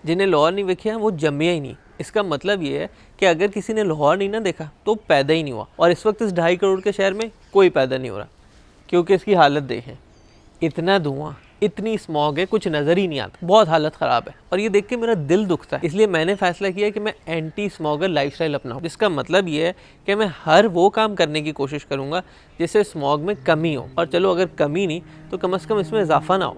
जिन्हें लाहौर नहीं देखा वो जम्मिया ही नहीं। इसका मतलब ये है कि अगर किसी ने लाहौर नहीं ना देखा तो पैदा ही नहीं हुआ। और इस वक्त इस 2.5 करोड़ के शहर में कोई पैदा नहीं हो रहा, क्योंकि इसकी हालत देखें, इतना धुआं, इतनी स्मॉग है, कुछ नज़र ही नहीं आता, बहुत हालत ख़राब है। और ये देख के मेरा दिल दुखता है। इसलिए मैंने फ़ैसला किया कि मैं एंटी स्मॉगर लाइफस्टाइल अपनाऊं, जिसका मतलब ये है कि मैं हर वो काम करने की कोशिश करूँगा जिससे स्मॉग में कमी हो। और चलो अगर कमी नहीं तो कम से कम इसमें इजाफा ना हो।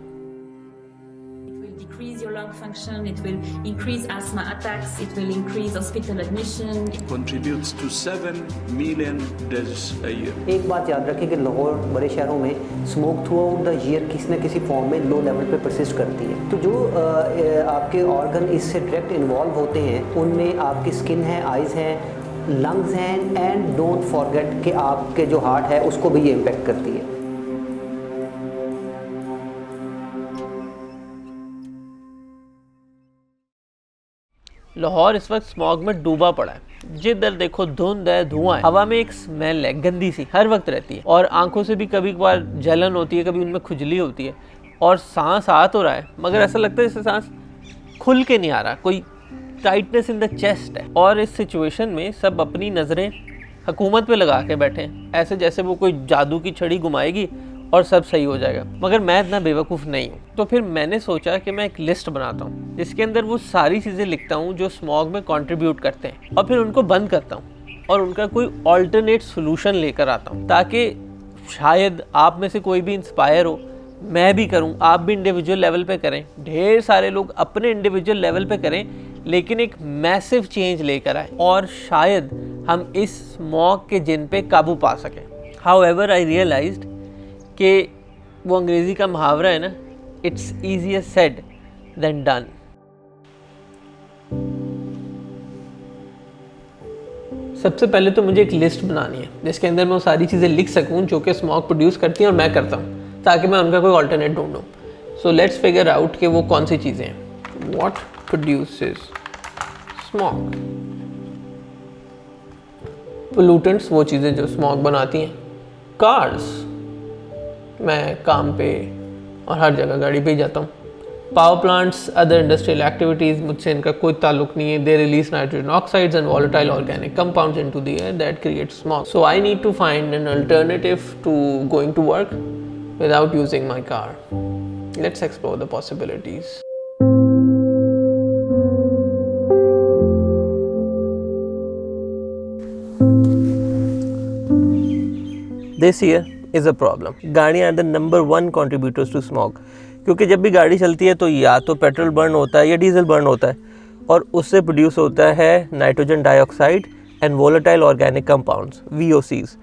Decrease your lung function, it will increase asthma attacks, it will increase hospital admission. It contributes to 7 million deaths a year. एक बात याद रखें कि लाहौर बड़े शहरों में smoke through out the year किसी न किसी फॉर्म में लो लेवल पे परसिस्ट करती है। तो जो आपके ऑर्गन इससे डायरेक्ट इन्वॉल्व होते हैं उनमें आपकी स्किन है, आइज़ हैं, लंग्स हैं, एंड डोंट फॉरगेट कि आपके जो हार्ट है उसको भी ये इम्पेक्ट करती है। लाहौर इस वक्त स्मॉग में डूबा पड़ा है। जिधर देखो धुंध है, धुआं है, हवा में एक स्मेल है गंदी सी हर वक्त रहती है। और आंखों से भी कभी कभार जलन होती है, कभी उनमें खुजली होती है। और सांस आ तो रहा है मगर ऐसा लगता है जैसे सांस खुल के नहीं आ रहा, कोई टाइटनेस इन द चेस्ट है। और इस सिचुएशन में सब अपनी नज़रें हुकूमत पे लगा के बैठे हैं, ऐसे जैसे वो कोई जादू की छड़ी घुमाएगी और सब सही हो जाएगा। मगर मैं इतना बेवकूफ़ नहीं हूँ। तो फिर मैंने सोचा कि मैं एक लिस्ट बनाता हूँ जिसके अंदर वो सारी चीज़ें लिखता हूँ जो स्मॉग में कंट्रीब्यूट करते हैं, और फिर उनको बंद करता हूँ और उनका कोई ऑल्टरनेट सोल्यूशन लेकर आता हूँ, ताकि शायद आप में से कोई भी इंस्पायर हो, मैं भी करूँ, आप भी इंडिविजुअल लेवल पे करें, ढेर सारे लोग अपने इंडिविजुअल लेवल पे करें, लेकिन एक मैसिव चेंज लेकर आए और शायद हम इस स्मॉग के जिन पे काबू पा सकें। हाउएवर आई रियलाइज्ड कि वो अंग्रेज़ी का मुहावरा है ना, it's easier said than done. सबसे पहले तो मुझे एक लिस्ट बनानी है जिसके अंदर मैं वो सारी चीज़ें लिख सकूं जो कि स्मॉग प्रोड्यूस करती हैं और मैं करता हूं, ताकि मैं उनका कोई ऑल्टरनेट ढूंढूं। सो लेट्स फिगर आउट कि वो कौन सी चीज़ें हैं। What produces smog? पोल्यूटेंट्स, वो चीज़ें जो स्मॉग बनाती हैं। कार्स, मैं काम पे और हर जगह गाड़ी पे ही जाता हूँ। Power plants, other industrial activities, मुझसे इनका कोई ताल्लुक नहीं है। They release nitrogen oxides and volatile organic compounds into the air that create smog. So I need to find an alternative to going to work without using my car. Let's explore the possibilities. This here is a problem. गाड़ियाँ are the number 1 contributors to smog, क्योंकि जब भी गाड़ी चलती है तो या तो पेट्रोल बर्न होता है या डीजल बर्न होता है, और उससे प्रोड्यूस होता है nitrogen dioxide and volatile organic compounds VOCs।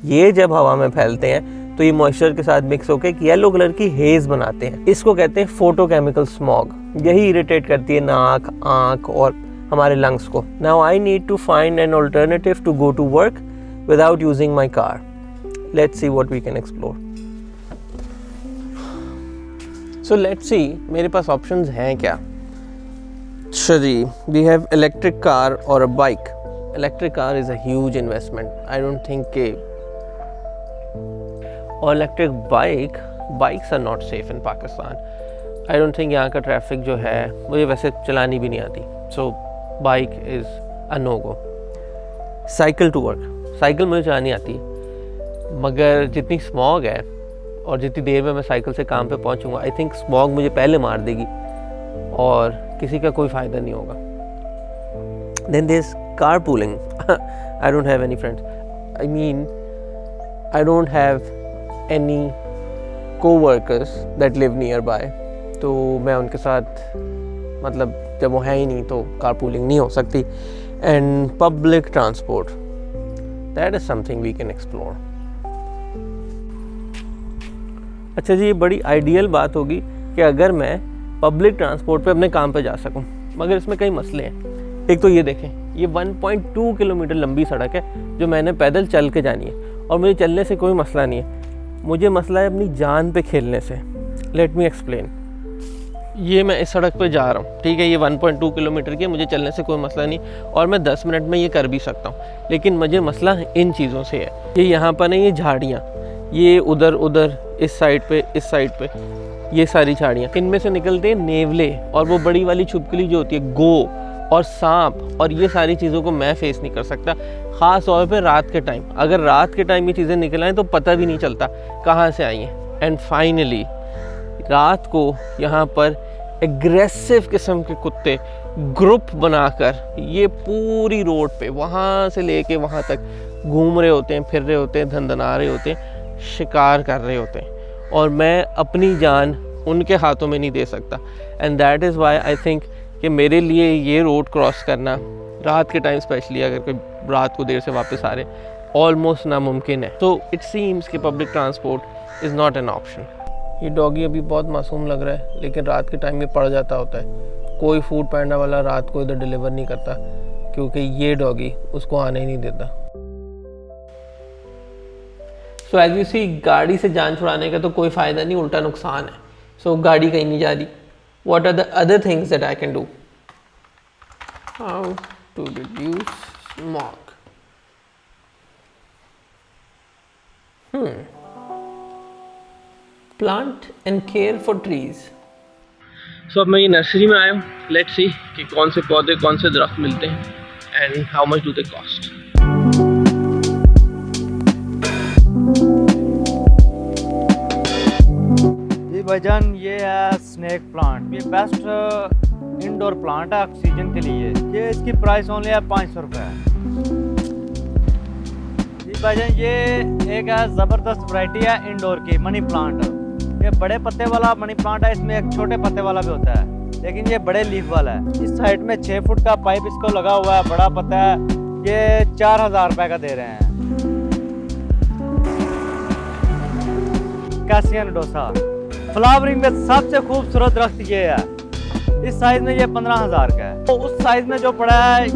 ये जब हवा में फैलते हैं तो ये मॉइस्चर के साथ मिक्स होकर एक येलो कलर की हेज बनाते हैं। इसको कहते हैं फोटोकेमिकल स्मॉग। यही इरिटेट करती है नाक, आँख और हमारे लंग्स को। Now I need to find an alternative to go to work without using my car. Let's see what we can explore. So let's see, मेरे पास options हैं क्या? अच्छा जी, we have electric car or a bike. Electric car is a huge investment. I don't think कि और electric bikes are not safe in Pakistan. I don't think यहाँ का traffic जो है मुझे वैसे चलानी भी नहीं आती. So bike is a no-go. Cycle to work. Cycle मुझे चलानी आती है, मगर जितनी स्मॉग है और जितनी देर में मैं साइकिल से काम पे पहुंचूंगा, आई थिंक स्मॉग मुझे पहले मार देगी और किसी का कोई फ़ायदा नहीं होगा। Then there is car pooling. I don't have any friends, I mean I don't have any coworkers that live nearby. तो मैं उनके साथ, मतलब जब वो है ही नहीं तो कार पूलिंग नहीं हो सकती। And public transport, that is something we can explore. अच्छा जी, ये बड़ी आइडियल बात होगी कि अगर मैं पब्लिक ट्रांसपोर्ट पे अपने काम पे जा सकूं, मगर इसमें कई मसले हैं। एक तो ये देखें, ये 1.2 किलोमीटर लंबी सड़क है जो मैंने पैदल चल के जानी है, और मुझे चलने से कोई मसला नहीं है, मुझे मसला है अपनी जान पे खेलने से। Let me explain. ये मैं इस सड़क पे जा रहा हूँ, ठीक है, ये 1.2 किलोमीटर की, मुझे चलने से कोई मसला नहीं और मैं 10 मिनट में ये कर भी सकता हूँ, लेकिन मुझे मसला इन चीज़ों से है। ये यहाँ पर नहीं, ये झाड़ियाँ, ये उधर इस साइड पे, ये सारी झाड़ियाँ, इनमें से निकलते हैं नेवले और वो बड़ी वाली छिपकली जो होती है, गो और सांप, और ये सारी चीज़ों को मैं फेस नहीं कर सकता, ख़ास तौर पे रात के टाइम। अगर रात के टाइम ये चीज़ें निकल आएँ तो पता भी नहीं चलता कहाँ से आई हैं। एंड फाइनली रात को यहाँ पर एग्रेसिव किस्म के कुत्ते ग्रुप बनाकर ये पूरी रोड पे वहाँ से लेके वहाँ तक घूम रहे होते हैं, फिर रहे होते हैं, धंधना रहे होते हैं, शिकार कर रहे होते हैं, और मैं अपनी जान उनके हाथों में नहीं दे सकता। And that is Y I think कि मेरे लिए ये रोड क्रॉस करना रात के टाइम स्पेशली, अगर कोई रात को देर से वापस आ रहे, ऑलमोस्ट नामुमकिन है। तो इट सीम्स कि public transport is not an option. ये डॉगी अभी बहुत मासूम लग रहा है, लेकिन रात के टाइम में पड़ जाता होता है। कोई फूड पैंडा वाला रात को इधर डिलीवर नहीं करता, क्योंकि ये डॉगी उसको आने ही नहीं देता। सो एज यू सी, गाड़ी से जान छुड़ाने का तो कोई फ़ायदा नहीं, उल्टा नुकसान है। सो गाड़ी कहीं नहीं जा रही। What are the other things that I can do? How to reduce smog? Plant and care for trees. So अब मैं ये नर्सरी में आया हूँ। Let's see कि कौन से पौधे, कौन से दरख्त मिलते हैं and how much do they cost. भाईजान ये है स्नेक प्लांट, ये बेस्ट इंडोर प्लांट है ऑक्सीजन के लिए। ये इसकी प्राइस ओनली है 500 रुपये। जी भाईजान ये एक है ज़बरदस्त वैरायटी है इंडोर की मनी प्लांट। ये बड़े पत्ते वाला मनी प्लांट है, इसमें एक छोटे पत्ते वाला भी होता है, लेकिन ये बड़े लीफ वाला है। इस साइड में 6 फुट का पाइप इसको लगा हुआ है, बड़ा पत्ता है। ये 4000 रुपये का दे रहे हैं। कैसियन डोसा फ्लावरिंग में सबसे खूबसूरत दरख्त ये है। इस साइज में ये 15,000 का है। तो उस साइज में जो पड़ा है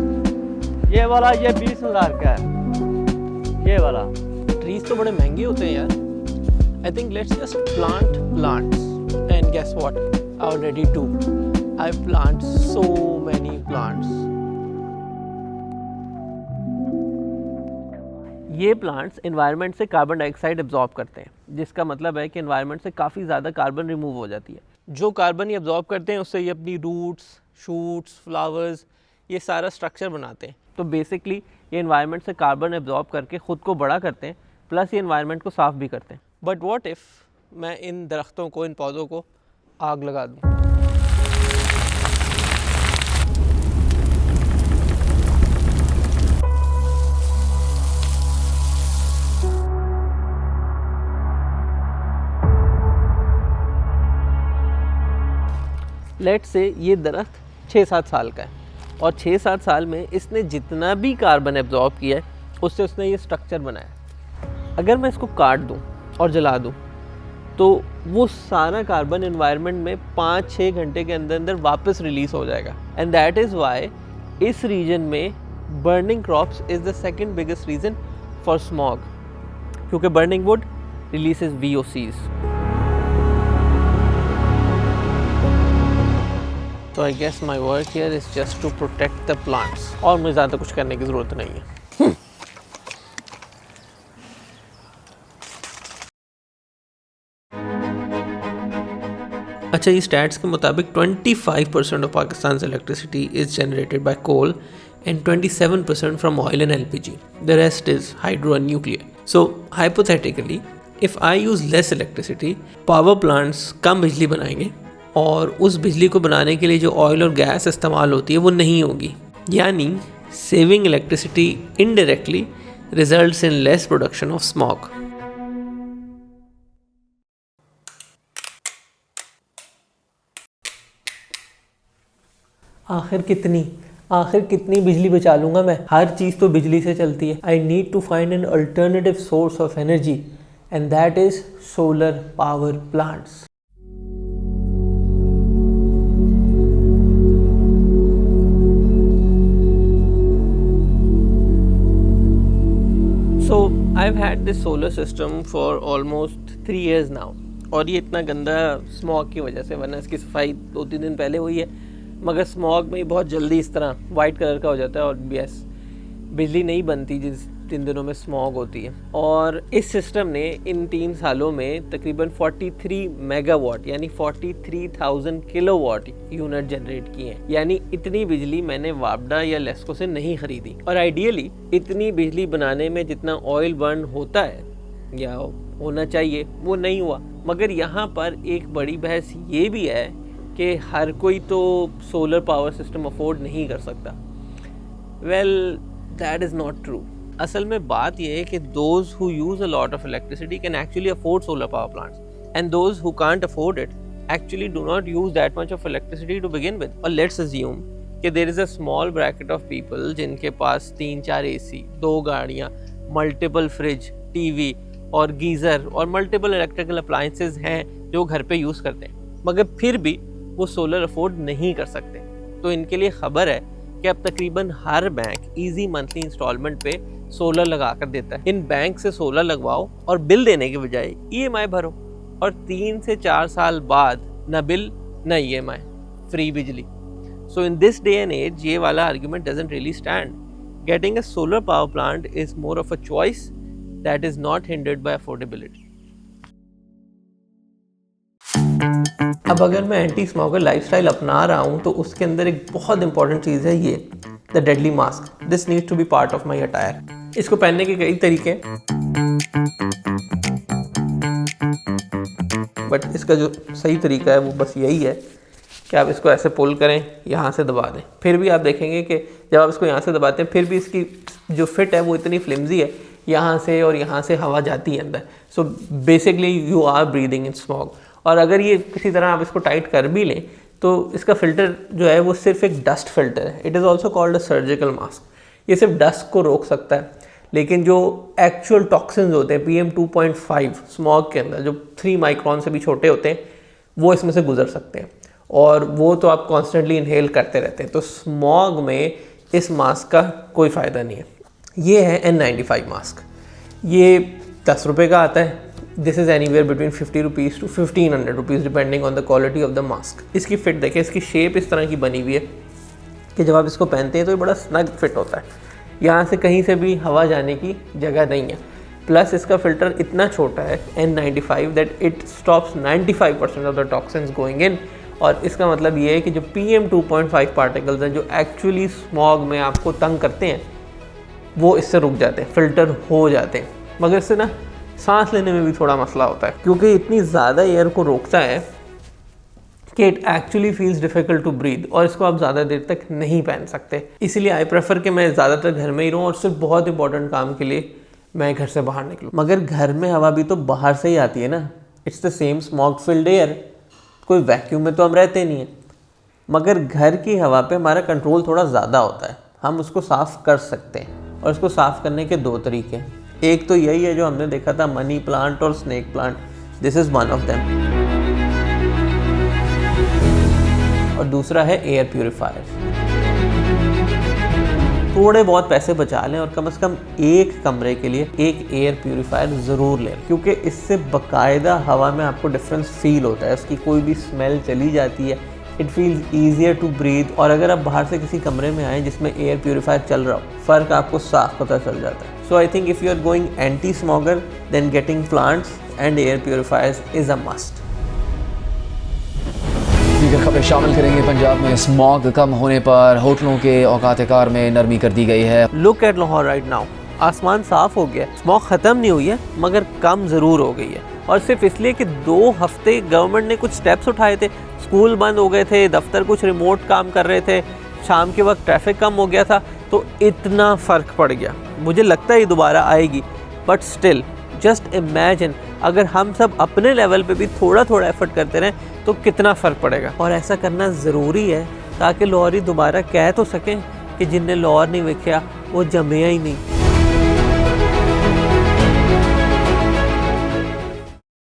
ये वाला, ये 20,000 का है। ये वाला ट्रीज तो बड़े महंगे होते हैं यार। I think let's just plant plants and guess what I already do, I plant so many plants. ये प्लांट्स एनवायरनमेंट से कार्बन डाइऑक्साइड एब्जॉर्ब करते हैं, जिसका मतलब है कि एनवायरनमेंट से काफ़ी ज़्यादा कार्बन रिमूव हो जाती है। जो कार्बन ये एब्जॉर्ब करते हैं उससे ये अपनी रूट्स, शूट्स, फ्लावर्स, ये सारा स्ट्रक्चर बनाते हैं। तो बेसिकली ये एनवायरनमेंट से कार्बन एब्जॉर्ब करके ख़ुद को बड़ा करते हैं, प्लस ये एनवायरनमेंट को साफ़ भी करते हैं। बट व्हाट इफ़ मैं इन दरख्तों को, इन पौधों को आग लगा दूँ? लेट्स से ये दरख्त 6-7 साल का है, और 6-7 साल में इसने जितना भी कार्बन एब्जॉर्ब किया है उससे उसने ये स्ट्रक्चर बनाया। अगर मैं इसको काट दूं और जला दूं तो वो सारा कार्बन एनवायरनमेंट में 5-6 घंटे के अंदर अंदर वापस रिलीज हो जाएगा। एंड दैट इज़ वाई इस रीजन में burning crops is the second biggest reason for smog, क्योंकि बर्निंग वुड रिलीजेस VOCs। तो I guess my work here is just to protect the plants, और मुझे ज़्यादा कुछ करने की ज़रूरत नहीं है। अच्छा, ये स्टैट्स के मुताबिक 25% of Pakistan electricity is generated by coal and 27% from oil and LPG. The rest is hydro and nuclear. So hypothetically, if I use less electricity, power plants कम बिजली बनाएंगे और उस बिजली को बनाने के लिए जो ऑयल और गैस इस्तेमाल होती है वो नहीं होगी। यानी saving electricity indirectly results in less production of smog. आखिर कितनी बिजली बचा लूँगा मैं? हर चीज़ तो बिजली से चलती है। I need to find an alternative source of energy and that is solar power plants. So I've had this solar system for almost 3 years now, और ये इतना गंदा स्मॉग की वजह से, वरना इसकी सफाई 2-3 दिन पहले हुई है, मगर स्मॉग में बहुत जल्दी इस तरह वाइट कलर का हो जाता है और यस बिजली नहीं बनती जिन दिनों में स्मॉग होती है। और इस सिस्टम ने इन 3 सालों में तकरीबन 43 मेगावाट यानी 43,000 किलोवाट यूनिट जनरेट किए हैं। यानी इतनी बिजली मैंने वापडा या लेस्को से नहीं खरीदी। और आइडियली इतनी बिजली बनाने में जितना ऑयल बर्न होता है या होना चाहिए वो नहीं हुआ। मगर यहाँ पर एक बड़ी बहस ये भी है कि हर कोई तो सोलर पावर सिस्टम अफोर्ड नहीं कर सकता। Well that is not true. असल में बात यह है कि those who use a lot of electricity can actually afford solar power plants and those who can't afford it actually do not use that much of electricity to begin with. और let's assume कि there is a small bracket of people जिनके पास 3-4 AC, 2 गाड़ियाँ, multiple fridge, TV और geyser और multiple electrical appliances हैं जो घर पे यूज़ करते हैं, मगर फिर भी वो सोलर अफोर्ड नहीं कर सकते। तो इनके लिए ख़बर है कि अब तकरीबन हर बैंक इजी मंथली इंस्टॉलमेंट पे सोलर लगा कर देता है। इन बैंक से सोलर लगवाओ और बिल देने के बजाय EMI भरो और 3 से 4 साल बाद न बिल न EMI, फ्री बिजली। So in this day and age ये वाला argument doesn't really stand. Getting a solar power plant is more of a choice that is not hindered by affordability. अब अगर मैं एंटी स्मोकर लाइफस्टाइल अपना रहा हूँ तो उसके अंदर एक बहुत इंपॉर्टेंट चीज़ है ये the deadly mask. This needs to be part of my attire. इसको पहनने के कई तरीके हैं, बट इसका जो सही तरीका है वो बस यही है कि आप इसको ऐसे पुल करें, यहाँ से दबा दें। फिर भी आप देखेंगे कि जब आप इसको यहाँ से दबाते हैं फिर भी इसकी जो फिट है वो इतनी फ्लिमजी है, यहाँ से और यहाँ से हवा जाती है अंदर। So basically you are breathing in smog. और अगर ये किसी तरह आप इसको टाइट कर भी लें तो इसका फ़िल्टर जो है वो सिर्फ एक डस्ट फिल्टर है। It is also called a surgical mask. ये सिर्फ डस्ट को रोक सकता है, लेकिन जो एक्चुअल टॉक्सिन्स होते हैं PM 2.5 स्मॉग के अंदर, जो 3 माइक्रोन से भी छोटे होते हैं, वो इसमें से गुजर सकते हैं और वो तो आप कॉन्स्टेंटली इनहेल करते रहते हैं। तो स्मॉग में इस मास्क का कोई फ़ायदा नहीं है। ये है N95 मास्क। ये 10 रुपये का आता है। This is anywhere between 50 rupees to 1500 rupees depending on the quality of the mask. इसकी फिट देखें, इसकी शेप इस तरह की बनी हुई है कि जब आप इसको पहनते हैं तो ये बड़ा स्नग फिट होता है। यहाँ से कहीं से भी हवा जाने की जगह नहीं है। प्लस इसका फ़िल्टर इतना छोटा है N95 that it stops 95% of the toxins going in. और इसका मतलब ये है कि जो PM 2.5 पार्टिकल्स हैं जो एक्चुअली स्मॉग में आपको तंग करते हैं वो इससे रुक जाते हैं, फ़िल्टर हो जाते हैं। मगर इससे ना सांस लेने में भी थोड़ा मसला होता है क्योंकि इतनी ज़्यादा एयर को रोकता है कि it actually feels difficult to breathe और इसको आप ज़्यादा देर तक नहीं पहन सकते। इसीलिए आई प्रेफर कि मैं ज़्यादातर घर में ही रहूँ और सिर्फ बहुत इंपॉर्टेंट काम के लिए मैं घर से बाहर निकलूँ। मगर घर में हवा भी तो बाहर से ही आती है ना। It's the same smog field air. कोई वैक्यूम में तो हम रहते नहीं हैं, मगर घर की हवा पे हमारा कंट्रोल थोड़ा ज़्यादा होता है। हम उसको साफ़ कर सकते हैं और उसको साफ़ करने के 2 तरीके हैं। एक तो यही है जो हमने देखा था, मनी प्लांट और snake plant. This is one of them. और दूसरा है एयर प्यूरिफायर। थोड़े बहुत पैसे बचा लें और कम से कम एक कमरे के लिए एक एयर प्यूरिफायर ज़रूर लें, क्योंकि इससे बाकायदा हवा में आपको डिफरेंस फील होता है। उसकी कोई भी स्मेल चली जाती है। It feels easier to breathe. और अगर आप बाहर से किसी कमरे में आएँ जिसमें एयर प्यूरिफायर चल रहा हो, फ़र्क आपको साफ पता चल जाता है। So I think if you are going anti smogger then getting plants and air purifiers is a must. दीगर खबरें शामिल करेंगे। पंजाब में स्मॉग कम होने पर होटलों के औकात कार में नरमी कर दी गई है। Look at Lahore right now. आसमान साफ हो गया, स्मॉग ख़त्म नहीं हुई है मगर कम ज़रूर हो गई है। और सिर्फ इसलिए कि 2 हफ्ते गवर्नमेंट ने कुछ स्टेप्स उठाए थे। स्कूल बंद हो गए थे, दफ्तर कुछ रिमोट काम कर रहे थे, शाम के वक्त ट्रैफिक कम हो गया था, तो इतना फ़र्क पड़ गया। मुझे लगता है ये दोबारा आएगी, बट स्टिल जस्ट इमेजिन अगर हम सब अपने लेवल पे भी थोड़ा थोड़ा एफर्ट करते रहें तो कितना फ़र्क पड़ेगा। और ऐसा करना ज़रूरी है ताकि लाहौरी दोबारा कह तो सकें कि जिनने लाहौर नहीं देखा वो जमिया ही नहीं।